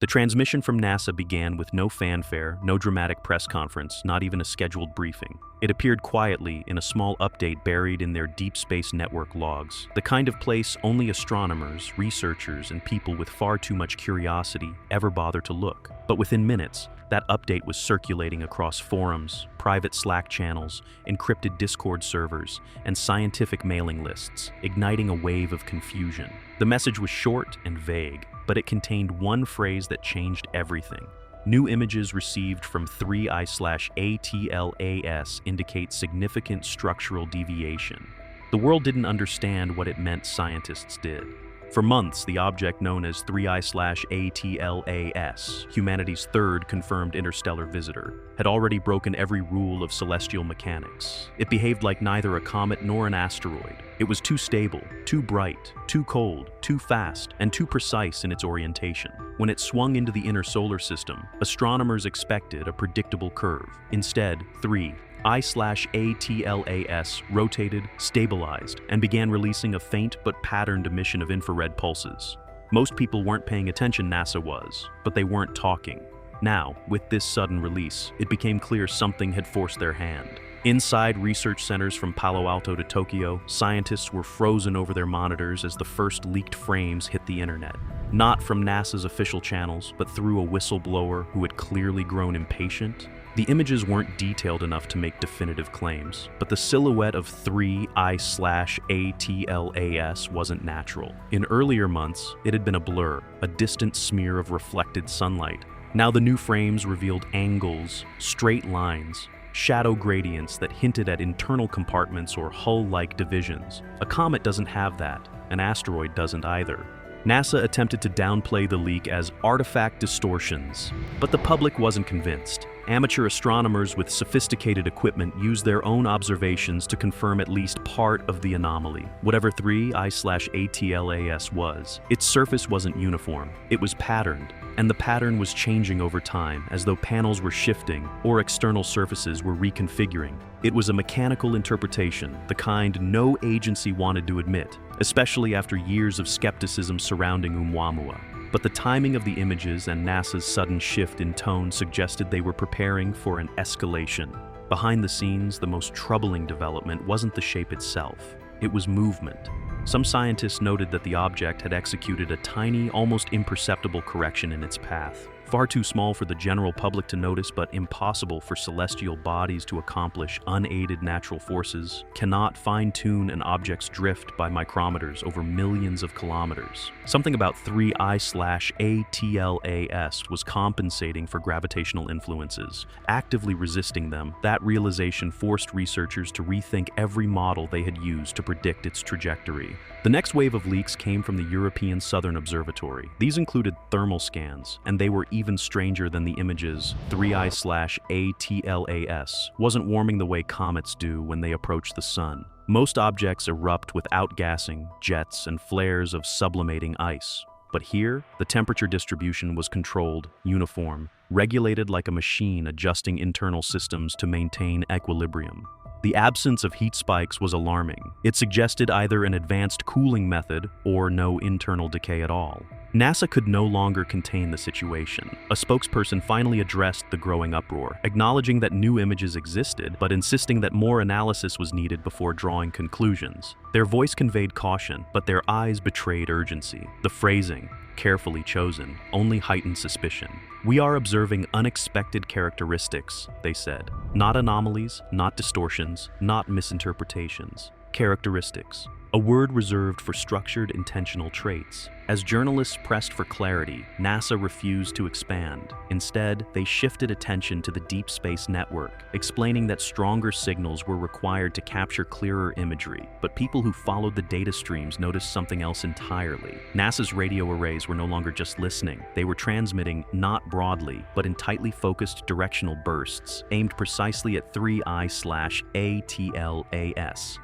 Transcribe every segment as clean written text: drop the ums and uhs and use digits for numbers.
The transmission from NASA began with no fanfare, no dramatic press conference, not even a scheduled briefing. It appeared quietly in a small update buried in their Deep Space Network logs, the kind of place only astronomers, researchers, and people with far too much curiosity ever bother to look. But within minutes, that update was circulating across forums, private Slack channels, encrypted Discord servers, and scientific mailing lists, igniting a wave of confusion. The message was short and vague, but it contained one phrase that changed everything. New images received from 3I/ATLAS indicate significant structural deviation. The world didn't understand what it meant, scientists did. For months, the object known as 3I/ATLAS, humanity's third confirmed interstellar visitor, had already broken every rule of celestial mechanics. It behaved like neither a comet nor an asteroid. It was too stable, too bright, too cold, too fast, and too precise in its orientation. When it swung into the inner solar system, astronomers expected a predictable curve. Instead, 3I/ATLAS rotated, stabilized, and began releasing a faint but patterned emission of infrared pulses. Most people weren't paying attention, NASA was, but they weren't talking. Now, with this sudden release, it became clear something had forced their hand. Inside research centers from Palo Alto to Tokyo, scientists were frozen over their monitors as the first leaked frames hit the internet. Not from NASA's official channels, but through a whistleblower who had clearly grown impatient. The images weren't detailed enough to make definitive claims, but the silhouette of 3I/ATLAS wasn't natural. In earlier months, it had been a blur, a distant smear of reflected sunlight. Now the new frames revealed angles, straight lines, shadow gradients that hinted at internal compartments or hull-like divisions. A comet doesn't have that, an asteroid doesn't either. NASA attempted to downplay the leak as artifact distortions, but the public wasn't convinced. Amateur astronomers with sophisticated equipment used their own observations to confirm at least part of the anomaly. Whatever 3I/ATLAS was, its surface wasn't uniform. It was patterned, and the pattern was changing over time as though panels were shifting or external surfaces were reconfiguring. It was a mechanical interpretation, the kind no agency wanted to admit, especially after years of skepticism surrounding Oumuamua. But the timing of the images and NASA's sudden shift in tone suggested they were preparing for an escalation. Behind the scenes, the most troubling development wasn't the shape itself, it was movement. Some scientists noted that the object had executed a tiny, almost imperceptible correction in its path. Far too small for the general public to notice, but impossible for celestial bodies to accomplish. Unaided natural forces cannot fine-tune an object's drift by micrometers over millions of kilometers. Something about 3I/ATLAS was compensating for gravitational influences, actively resisting them. That realization forced researchers to rethink every model they had used to predict its trajectory. The next wave of leaks came from the European Southern Observatory. These included thermal scans, and they were even stranger than the images. 3I/ATLAS wasn't warming the way comets do when they approach the sun. Most objects erupt with outgassing, jets, and flares of sublimating ice. But here, the temperature distribution was controlled, uniform, regulated like a machine adjusting internal systems to maintain equilibrium. The absence of heat spikes was alarming. It suggested either an advanced cooling method or no internal decay at all. NASA could no longer contain the situation. A spokesperson finally addressed the growing uproar, acknowledging that new images existed, but insisting that more analysis was needed before drawing conclusions. Their voice conveyed caution, but their eyes betrayed urgency. The phrasing, carefully chosen, only heightened suspicion. "We are observing unexpected characteristics," they said. "Not anomalies, not distortions, not misinterpretations. Characteristics. A word reserved for structured, intentional traits." As journalists pressed for clarity, NASA refused to expand. Instead, they shifted attention to the Deep Space Network, explaining that stronger signals were required to capture clearer imagery. But people who followed the data streams noticed something else entirely. NASA's radio arrays were no longer just listening. They were transmitting not broadly, but in tightly focused directional bursts, aimed precisely at 3I/ATLAS.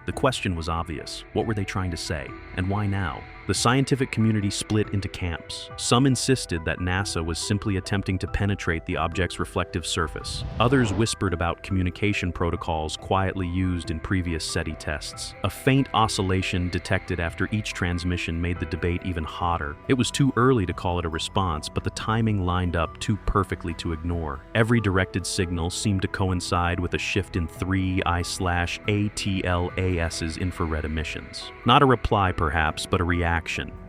The question was obvious. What were they trying to say? And why now? The scientific community split into camps. Some insisted that NASA was simply attempting to penetrate the object's reflective surface. Others whispered about communication protocols quietly used in previous SETI tests. A faint oscillation detected after each transmission made the debate even hotter. It was too early to call it a response, but the timing lined up too perfectly to ignore. Every directed signal seemed to coincide with a shift in 3I/ATLAS's infrared emissions. Not a reply, perhaps, but a reaction.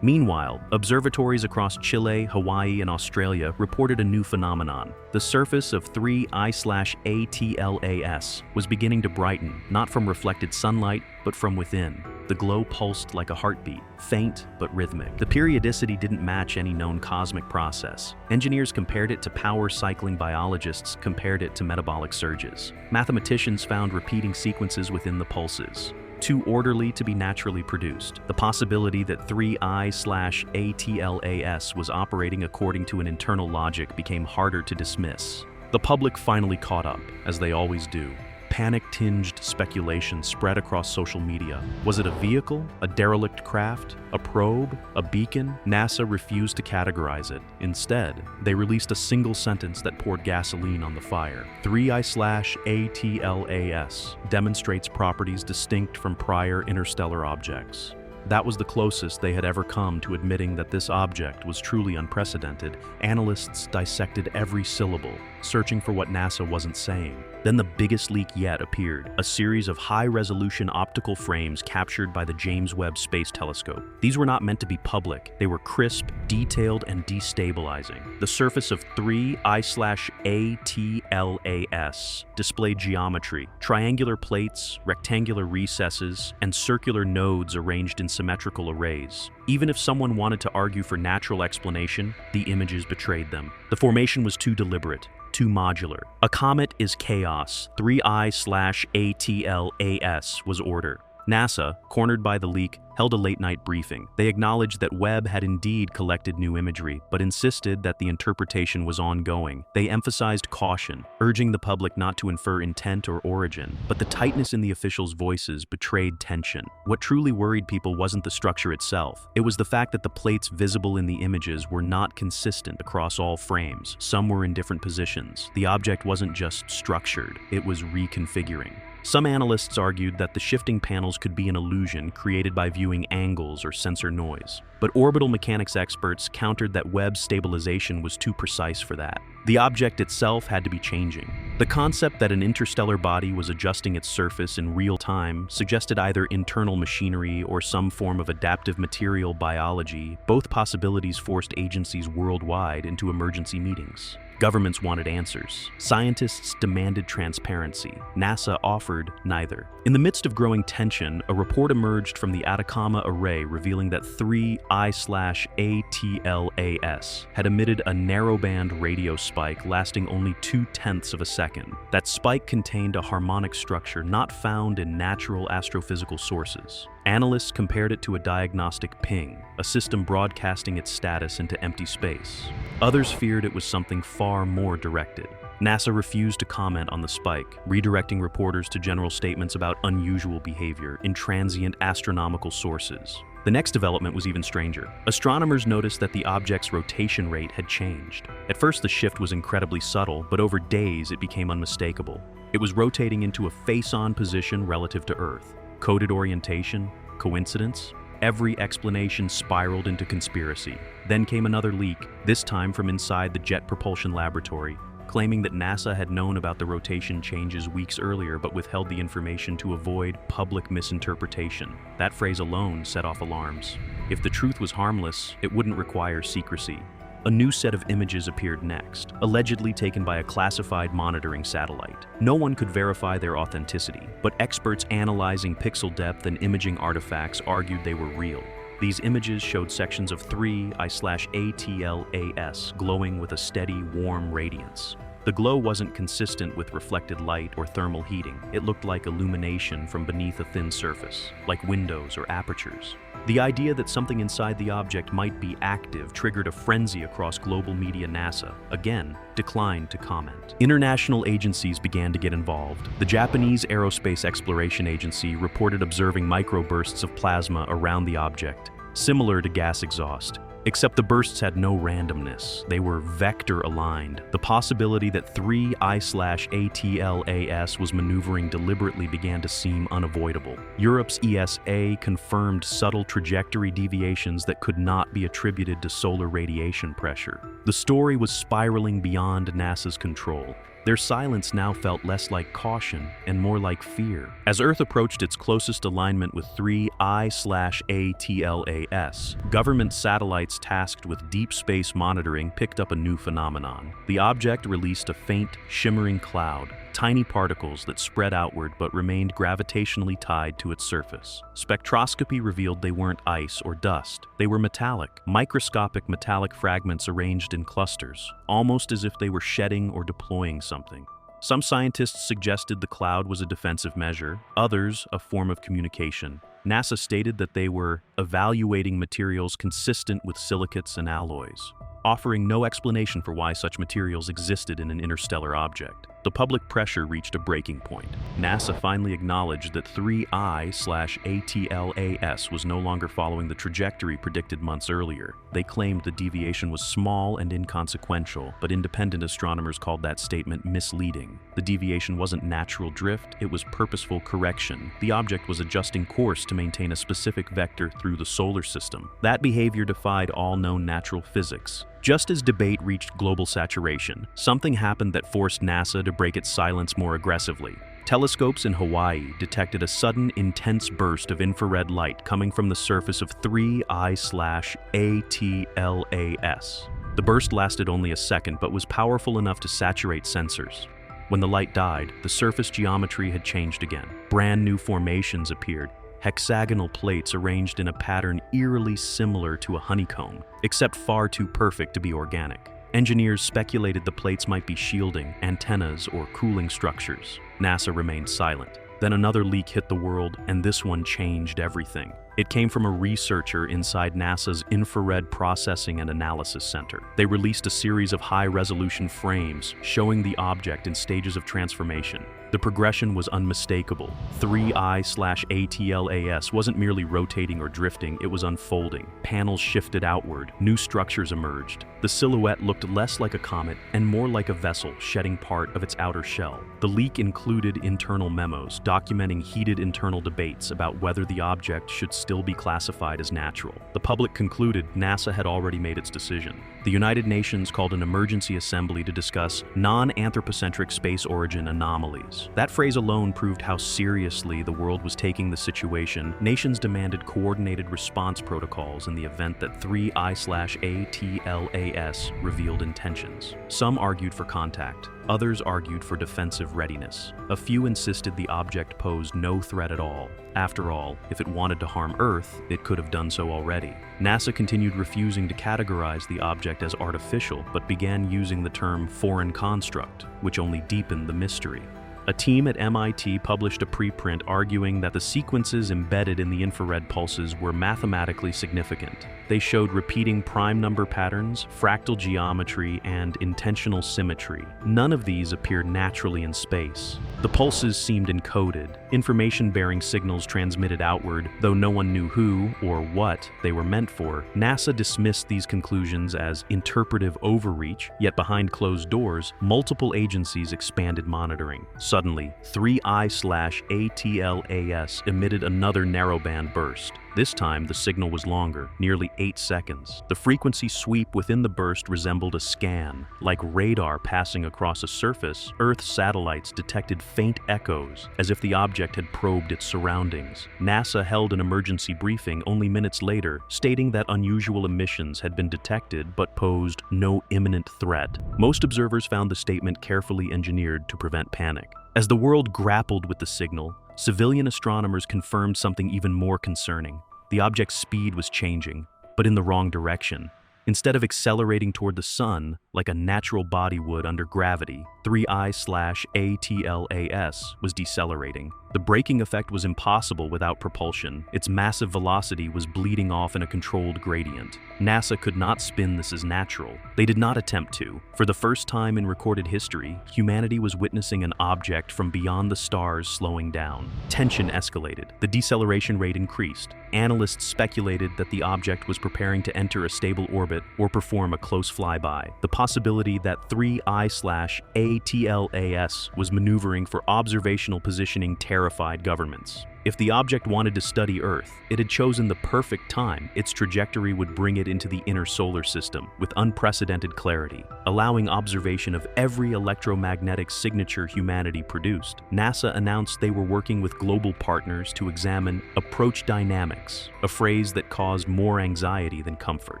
Meanwhile, observatories across Chile, Hawaii, and Australia reported a new phenomenon. The surface of 3I/ATLAS was beginning to brighten, not from reflected sunlight, but from within. The glow pulsed like a heartbeat, faint but rhythmic. The periodicity didn't match any known cosmic process. Engineers compared it to power cycling, biologists compared it to metabolic surges. Mathematicians found repeating sequences within the pulses, too orderly to be naturally produced. The possibility that 3I/ATLAS was operating according to an internal logic became harder to dismiss. The public finally caught up, as they always do. Panic-tinged speculation spread across social media. Was it a vehicle, a derelict craft, a probe, a beacon? NASA refused to categorize it. Instead, they released a single sentence that poured gasoline on the fire. 3I/ATLAS demonstrates properties distinct from prior interstellar objects. That was the closest they had ever come to admitting that this object was truly unprecedented. Analysts dissected every syllable, searching for what NASA wasn't saying. Then the biggest leak yet appeared, a series of high-resolution optical frames captured by the James Webb Space Telescope. These were not meant to be public. They were crisp, detailed, and destabilizing. The surface of 3I/ATLAS displayed geometry, triangular plates, rectangular recesses, and circular nodes arranged in symmetrical arrays. Even if someone wanted to argue for natural explanation, the images betrayed them. The formation was too deliberate, too modular. A comet is chaos. 3I/ATLAS was order. NASA, cornered by the leak, held a late-night briefing. They acknowledged that Webb had indeed collected new imagery, but insisted that the interpretation was ongoing. They emphasized caution, urging the public not to infer intent or origin. But the tightness in the officials' voices betrayed tension. What truly worried people wasn't the structure itself. It was the fact that the plates visible in the images were not consistent across all frames. Some were in different positions. The object wasn't just structured, it was reconfiguring. Some analysts argued that the shifting panels could be an illusion created by viewing angles or sensor noise. But orbital mechanics experts countered that Webb's stabilization was too precise for that. The object itself had to be changing. The concept that an interstellar body was adjusting its surface in real time suggested either internal machinery or some form of adaptive material biology. Both possibilities forced agencies worldwide into emergency meetings. Governments wanted answers. Scientists demanded transparency. NASA offered neither. In the midst of growing tension, a report emerged from the Atacama Array revealing that 3I/ATLAS had emitted a narrowband radio spike lasting only 0.2 of a second. That spike contained a harmonic structure not found in natural astrophysical sources. Analysts compared it to a diagnostic ping, a system broadcasting its status into empty space. Others feared it was something far more directed. NASA refused to comment on the spike, redirecting reporters to general statements about unusual behavior in transient astronomical sources. The next development was even stranger. Astronomers noticed that the object's rotation rate had changed. At first, the shift was incredibly subtle, but over days it became unmistakable. It was rotating into a face-on position relative to Earth. Coded orientation? Coincidence? Every explanation spiraled into conspiracy. Then came another leak, this time from inside the Jet Propulsion Laboratory, claiming that NASA had known about the rotation changes weeks earlier but withheld the information to avoid public misinterpretation. That phrase alone set off alarms. If the truth was harmless, it wouldn't require secrecy. A new set of images appeared next, allegedly taken by a classified monitoring satellite. No one could verify their authenticity, but experts analyzing pixel depth and imaging artifacts argued they were real. These images showed sections of 3I/ATLAS glowing with a steady, warm radiance. The glow wasn't consistent with reflected light or thermal heating. It looked like illumination from beneath a thin surface, like windows or apertures. The idea that something inside the object might be active triggered a frenzy across global media. NASA, again, declined to comment. International agencies began to get involved. The Japanese Aerospace Exploration Agency reported observing microbursts of plasma around the object. similar to gas exhaust. Except the bursts had no randomness. They were vector-aligned. The possibility that 3I/ATLAS was maneuvering deliberately began to seem unavoidable. Europe's ESA confirmed subtle trajectory deviations that could not be attributed to solar radiation pressure. The story was spiraling beyond NASA's control. Their silence now felt less like caution and more like fear. As Earth approached its closest alignment with 3I/ATLAS, government satellites tasked with deep space monitoring picked up a new phenomenon. The object released a faint, shimmering cloud, tiny particles that spread outward but remained gravitationally tied to its surface. Spectroscopy revealed they weren't ice or dust. They were metallic, microscopic metallic fragments arranged in clusters, almost as if they were shedding or deploying something. Some scientists suggested the cloud was a defensive measure, others a form of communication. NASA stated that they were evaluating materials consistent with silicates and alloys, offering no explanation for why such materials existed in an interstellar object. The public pressure reached a breaking point. NASA finally acknowledged that 3I/ATLAS was no longer following the trajectory predicted months earlier. They claimed the deviation was small and inconsequential, but independent astronomers called that statement misleading. The deviation wasn't natural drift, it was purposeful correction. The object was adjusting course to maintain a specific vector through the solar system. That behavior defied all known natural physics. Just as debate reached global saturation, something happened that forced NASA to break its silence more aggressively. Telescopes in Hawaii detected a sudden, intense burst of infrared light coming from the surface of 3I/ATLAS. The burst lasted only a second, but was powerful enough to saturate sensors. When the light died, the surface geometry had changed again. Brand new formations appeared, hexagonal plates arranged in a pattern eerily similar to a honeycomb, except far too perfect to be organic. Engineers speculated the plates might be shielding, antennas, or cooling structures. NASA remained silent. Then another leak hit the world, and this one changed everything. It came from a researcher inside NASA's Infrared Processing and Analysis Center. They released a series of high-resolution frames showing the object in stages of transformation. The progression was unmistakable. 3I/ATLAS wasn't merely rotating or drifting, it was unfolding. Panels shifted outward, new structures emerged. The silhouette looked less like a comet and more like a vessel shedding part of its outer shell. The leak included internal memos documenting heated internal debates about whether the object should still be classified as natural. The public concluded NASA had already made its decision. The United Nations called an emergency assembly to discuss non-anthropocentric space origin anomalies. That phrase alone proved how seriously the world was taking the situation. Nations demanded coordinated response protocols in the event that 3I/ATLAS revealed intentions. Some argued for contact. Others argued for defensive readiness. A few insisted the object posed no threat at all. After all, if it wanted to harm Earth, it could have done so already. NASA continued refusing to categorize the object as artificial, but began using the term foreign construct, which only deepened the mystery. A team at MIT published a preprint arguing that the sequences embedded in the infrared pulses were mathematically significant. They showed repeating prime number patterns, fractal geometry, and intentional symmetry. None of these appeared naturally in space. The pulses seemed encoded, information-bearing signals transmitted outward, though no one knew who or what they were meant for. NASA dismissed these conclusions as interpretive overreach, yet behind closed doors, multiple agencies expanded monitoring. Suddenly, 3I/ATLAS emitted another narrowband burst. This time, the signal was longer, nearly 8 seconds. The frequency sweep within the burst resembled a scan. Like radar passing across a surface, Earth satellites detected faint echoes, as if the object had probed its surroundings. NASA held an emergency briefing only minutes later, stating that unusual emissions had been detected but posed no imminent threat. Most observers found the statement carefully engineered to prevent panic. As the world grappled with the signal, civilian astronomers confirmed something even more concerning. The object's speed was changing, but in the wrong direction. Instead of accelerating toward the sun like a natural body would under gravity, 3I/ATLAS was decelerating. The braking effect was impossible without propulsion. Its massive velocity was bleeding off in a controlled gradient. NASA could not spin this as natural. They did not attempt to. For the first time in recorded history, humanity was witnessing an object from beyond the stars slowing down. Tension escalated. The deceleration rate increased. Analysts speculated that the object was preparing to enter a stable orbit or perform a close flyby. The possibility that 3I/ATLAS was maneuvering for observational positioning terrified governments. If the object wanted to study Earth, it had chosen the perfect time. Its trajectory would bring it into the inner solar system with unprecedented clarity, allowing observation of every electromagnetic signature humanity produced. NASA announced they were working with global partners to examine approach dynamics, a phrase that caused more anxiety than comfort.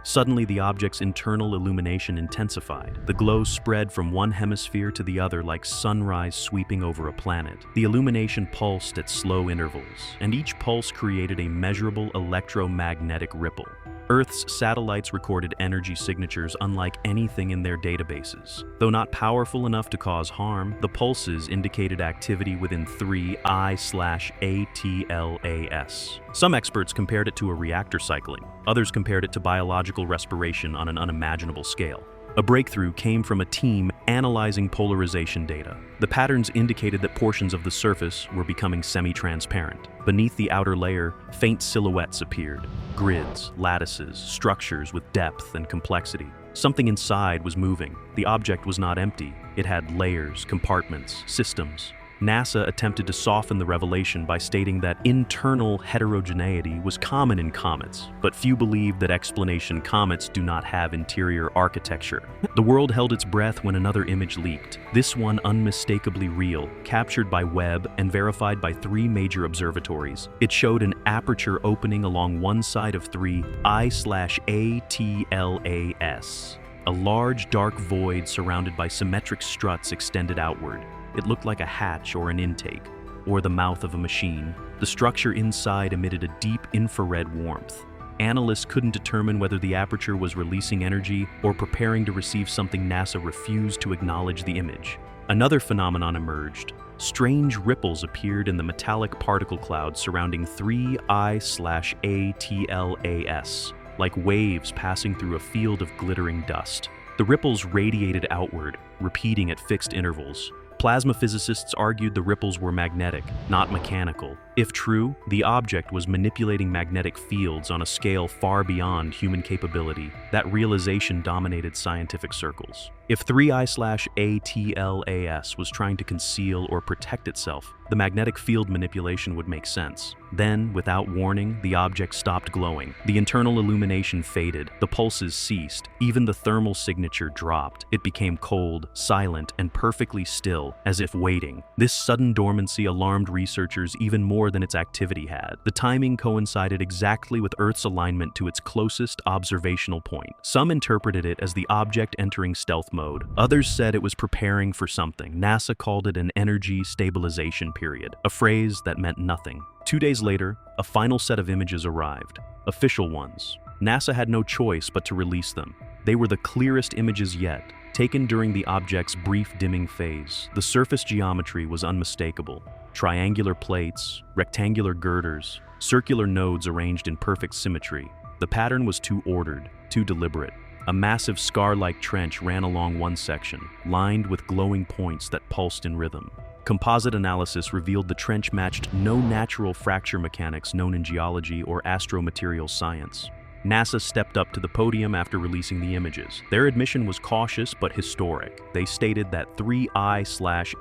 Suddenly, the object's internal illumination intensified. The glow spread from one hemisphere to the other like sunrise sweeping over a planet. The illumination pulsed at slow intervals, and each pulse created a measurable electromagnetic ripple. Earth's satellites recorded energy signatures unlike anything in their databases. Though not powerful enough to cause harm, the pulses indicated activity within 3I/ATLAS. Some experts compared it to a reactor cycling. Others compared it to biological respiration on an unimaginable scale. A breakthrough came from a team analyzing polarization data. The patterns indicated that portions of the surface were becoming semi-transparent. Beneath the outer layer, faint silhouettes appeared. Grids, lattices, structures with depth and complexity. Something inside was moving. The object was not empty. It had layers, compartments, systems. NASA attempted to soften the revelation by stating that internal heterogeneity was common in comets, but few believed that explanation comets do not have interior architecture. The world held its breath when another image leaked, this one unmistakably real, captured by Webb and verified by 3 major observatories. It showed an aperture opening along one side of 3I/ATLAS. A large dark void surrounded by symmetric struts extended outward. It looked like a hatch or an intake, or the mouth of a machine. The structure inside emitted a deep infrared warmth. Analysts couldn't determine whether the aperture was releasing energy or preparing to receive something. NASA refused to acknowledge the image. Another phenomenon emerged. Strange ripples appeared in the metallic particle cloud surrounding 3I/ATLAS, like waves passing through a field of glittering dust. The ripples radiated outward, repeating at fixed intervals. Plasma physicists argued the ripples were magnetic, not mechanical. If true, the object was manipulating magnetic fields on a scale far beyond human capability. That realization dominated scientific circles. If 3I/ATLAS was trying to conceal or protect itself, the magnetic field manipulation would make sense. Then, without warning, the object stopped glowing. The internal illumination faded, the pulses ceased, even the thermal signature dropped. It became cold, silent, and perfectly still, as if waiting. This sudden dormancy alarmed researchers even more than its activity had. The timing coincided exactly with Earth's alignment to its closest observational point. Some interpreted it as the object entering stealth mode. Others said it was preparing for something. NASA called it an energy stabilization period, a phrase that meant nothing. 2 days later, a final set of images arrived, official ones. NASA had no choice but to release them. They were the clearest images yet, taken during the object's brief dimming phase. The surface geometry was unmistakable. Triangular plates, rectangular girders, circular nodes arranged in perfect symmetry. The pattern was too ordered, too deliberate. A massive scar-like trench ran along one section, lined with glowing points that pulsed in rhythm. Composite analysis revealed the trench matched no natural fracture mechanics known in geology or astromaterial science. NASA stepped up to the podium after releasing the images. Their admission was cautious but historic. They stated that 3I/ATLAS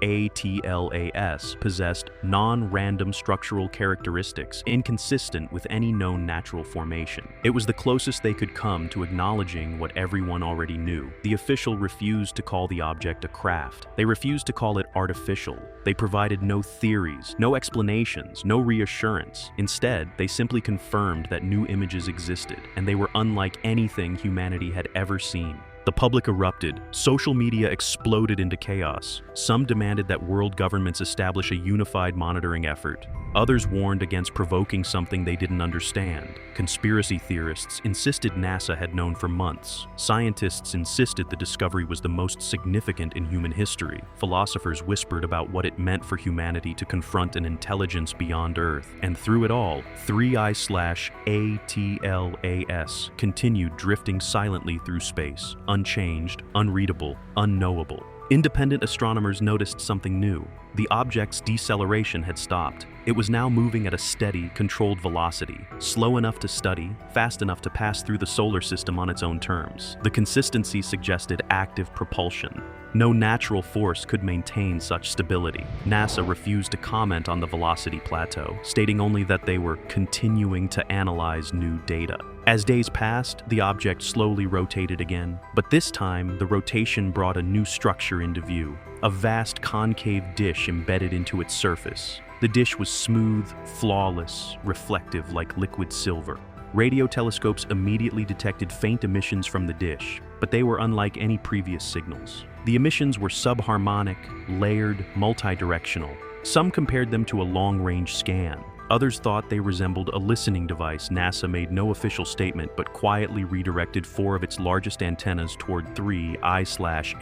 possessed non-random structural characteristics inconsistent with any known natural formation. It was the closest they could come to acknowledging what everyone already knew. The official refused to call the object a craft. They refused to call it artificial. They provided no theories, no explanations, no reassurance. Instead, they simply confirmed that new images existed, and they were unlike anything humanity had ever seen. The public erupted. Social media exploded into chaos. Some demanded that world governments establish a unified monitoring effort. Others warned against provoking something they didn't understand. Conspiracy theorists insisted NASA had known for months. Scientists insisted the discovery was the most significant in human history. Philosophers whispered about what it meant for humanity to confront an intelligence beyond Earth. And through it all, 3I/ATLAS continued drifting silently through space, unchanged, unreadable, unknowable. Independent astronomers noticed something new. The object's deceleration had stopped. It was now moving at a steady, controlled velocity, slow enough to study, fast enough to pass through the solar system on its own terms. The consistency suggested active propulsion. No natural force could maintain such stability. NASA refused to comment on the velocity plateau, stating only that they were continuing to analyze new data. As days passed, the object slowly rotated again, but this time the rotation brought a new structure into view, a vast concave dish embedded into its surface. The dish was smooth, flawless, reflective like liquid silver. Radio telescopes immediately detected faint emissions from the dish, but they were unlike any previous signals. The emissions were subharmonic, layered, multidirectional. Some compared them to a long-range scan. Others thought they resembled a listening device. NASA made no official statement but quietly redirected 4 of its largest antennas toward 3I/ATLAS.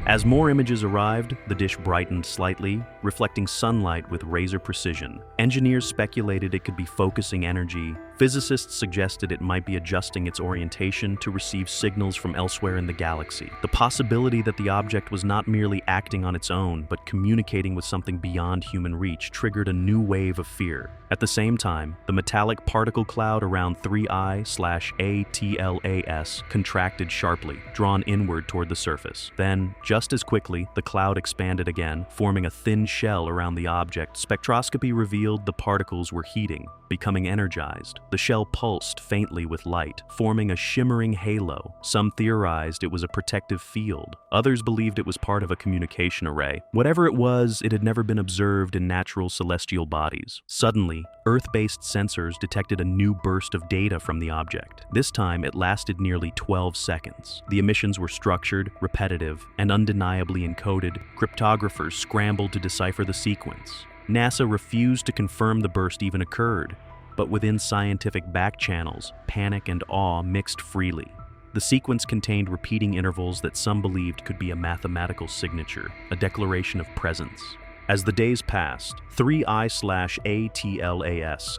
As more images arrived, the dish brightened slightly, reflecting sunlight with razor precision. Engineers speculated it could be focusing energy. Physicists suggested it might be adjusting its orientation to receive signals from elsewhere in the galaxy. The possibility that the object was not merely acting on its own, but communicating with something beyond human reach triggered a new wave of fear. At the same time, the metallic particle cloud around 3I/ATLAS contracted sharply, drawn inward toward the surface. Then, just as quickly, the cloud expanded again, forming a thin shell around the object. Spectroscopy revealed the particles were heating, becoming energized. The shell pulsed faintly with light, forming a shimmering halo. Some theorized it was a protective field. Others believed it was part of a communication array. Whatever it was, it had never been observed in natural celestial bodies. Suddenly, Earth-based sensors detected a new burst of data from the object. This time, it lasted nearly 12 seconds. The emissions were structured, repetitive, and undeniably encoded. Cryptographers scrambled to decipher the sequence. NASA refused to confirm the burst even occurred, but within scientific back channels, panic and awe mixed freely. The sequence contained repeating intervals that some believed could be a mathematical signature, a declaration of presence. As the days passed, 3I/ATLAS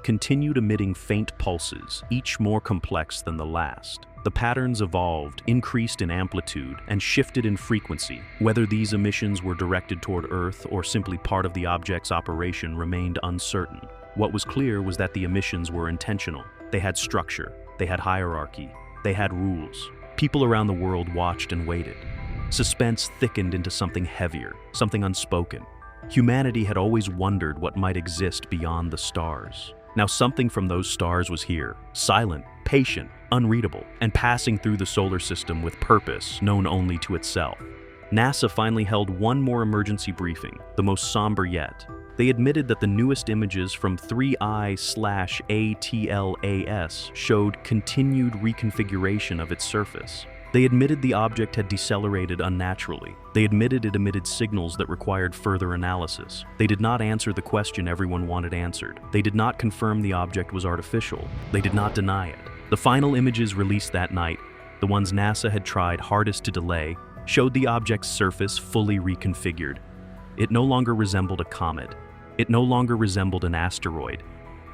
continued emitting faint pulses, each more complex than the last. The patterns evolved, increased in amplitude, and shifted in frequency. Whether these emissions were directed toward Earth or simply part of the object's operation remained uncertain. What was clear was that the emissions were intentional. They had structure, they had hierarchy, they had rules. People around the world watched and waited. Suspense thickened into something heavier, something unspoken. Humanity had always wondered what might exist beyond the stars. Now something from those stars was here, silent, patient, unreadable, and passing through the solar system with purpose known only to itself. NASA finally held one more emergency briefing, the most somber yet. They admitted that the newest images from 3I/ATLAS showed continued reconfiguration of its surface. They admitted the object had decelerated unnaturally. They admitted it emitted signals that required further analysis. They did not answer the question everyone wanted answered. They did not confirm the object was artificial. They did not deny it. The final images released that night, the ones NASA had tried hardest to delay, showed the object's surface fully reconfigured. It no longer resembled a comet. It no longer resembled an asteroid.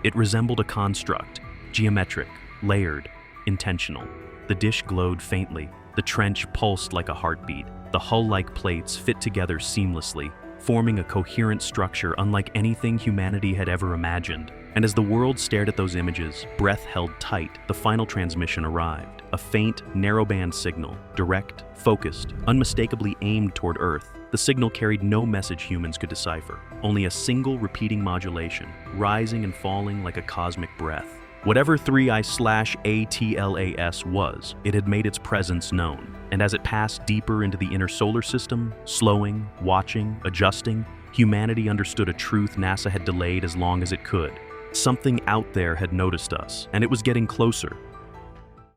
It resembled a construct, geometric, layered, intentional. The dish glowed faintly. The trench pulsed like a heartbeat. The hull-like plates fit together seamlessly, forming a coherent structure unlike anything humanity had ever imagined. And as the world stared at those images, breath held tight, the final transmission arrived. A faint, narrowband signal, direct, focused, unmistakably aimed toward Earth. The signal carried no message humans could decipher, only a single repeating modulation, rising and falling like a cosmic breath. Whatever 3I/ATLAS was, it had made its presence known. And as it passed deeper into the inner solar system, slowing, watching, adjusting, humanity understood a truth NASA had delayed as long as it could. Something out there had noticed us, and it was getting closer.